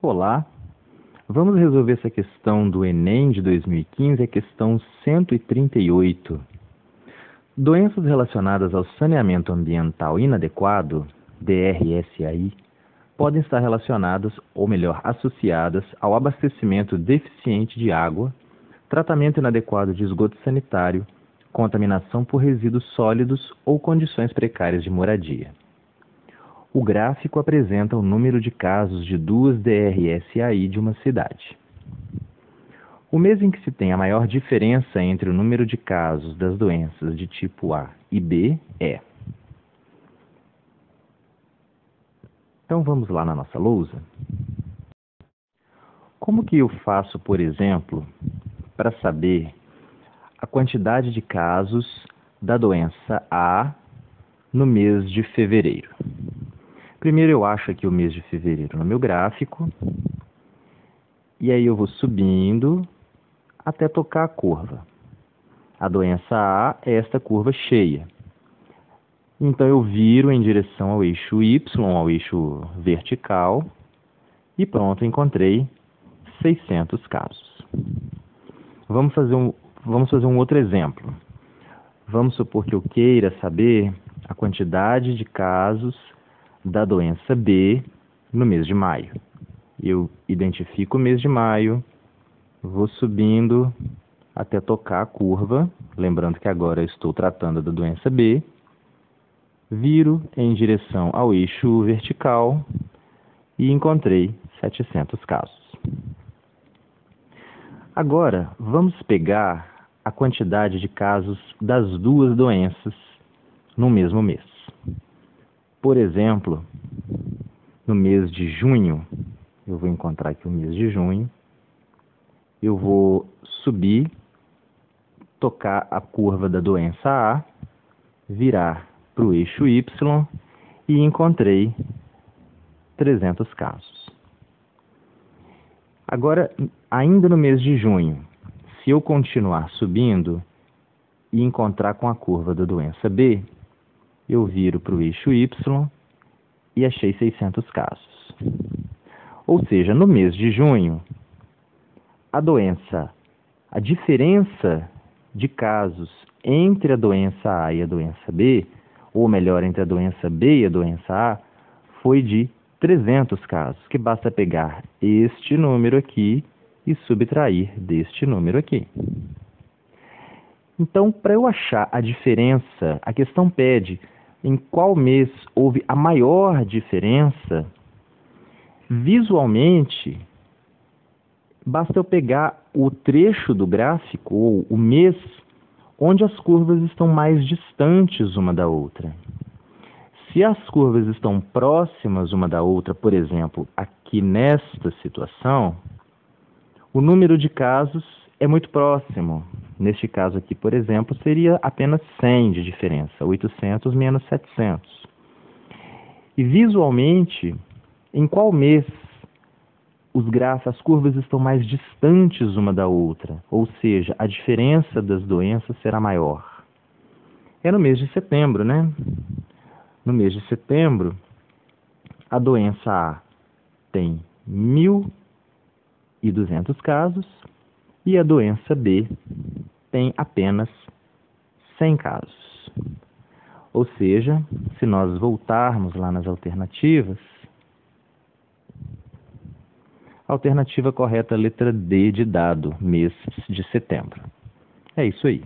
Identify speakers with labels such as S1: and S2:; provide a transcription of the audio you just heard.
S1: Olá, vamos resolver essa questão do Enem de 2015, a questão 138. Doenças relacionadas ao saneamento ambiental inadequado, DRSAI, podem estar relacionadas, ou melhor, associadas ao abastecimento deficiente de água, tratamento inadequado de esgoto sanitário, contaminação por resíduos sólidos ou condições precárias de moradia. O gráfico apresenta o número de casos de duas DRSAI de uma cidade. O mês em que se tem a maior diferença entre o número de casos das doenças de tipo A e B é. Então vamos lá na nossa lousa. Como que eu faço, por exemplo, para saber a quantidade de casos da doença A no mês de fevereiro? Primeiro eu acho aqui o mês de fevereiro no meu gráfico, e aí eu vou subindo até tocar a curva. A doença A é esta curva cheia. Então eu viro em direção ao eixo Y, ao eixo vertical, e pronto, encontrei 600 casos. Vamos fazer um outro exemplo. Vamos supor que eu queira saber a quantidade de casos da doença B no mês de maio. Eu identifico o mês de maio, vou subindo até tocar a curva, lembrando que agora eu estou tratando da doença B, viro em direção ao eixo vertical e encontrei 700 casos. Agora, vamos pegar a quantidade de casos das duas doenças no mesmo mês. Por exemplo, no mês de junho, eu vou encontrar aqui o mês de junho, eu vou subir, tocar a curva da doença A, virar para o eixo Y e encontrei 300 casos. Agora, ainda no mês de junho, se eu continuar subindo e encontrar com a curva da doença B, eu viro para o eixo Y e achei 600 casos. Ou seja, no mês de junho, a diferença de casos entre a doença A e a doença B, ou melhor, entre a doença B e a doença A, foi de 300 casos, que basta pegar este número aqui e subtrair deste número aqui. Então, para eu achar a diferença, a questão pede em qual mês houve a maior diferença. Visualmente, basta eu pegar o trecho do gráfico, ou o mês, onde as curvas estão mais distantes uma da outra. Se as curvas estão próximas uma da outra, por exemplo, aqui nesta situação, o número de casos é muito próximo. Neste caso aqui, por exemplo, seria apenas 100 de diferença, 800 menos 700. E visualmente, em qual mês as curvas estão mais distantes uma da outra, ou seja, a diferença das doenças será maior? É no mês de setembro, né? No mês de setembro, a doença A tem 1.200 casos e a doença B tem apenas 100 casos. Ou seja, se nós voltarmos lá nas alternativas, a alternativa correta é a letra D de dado, mês de setembro. É isso aí.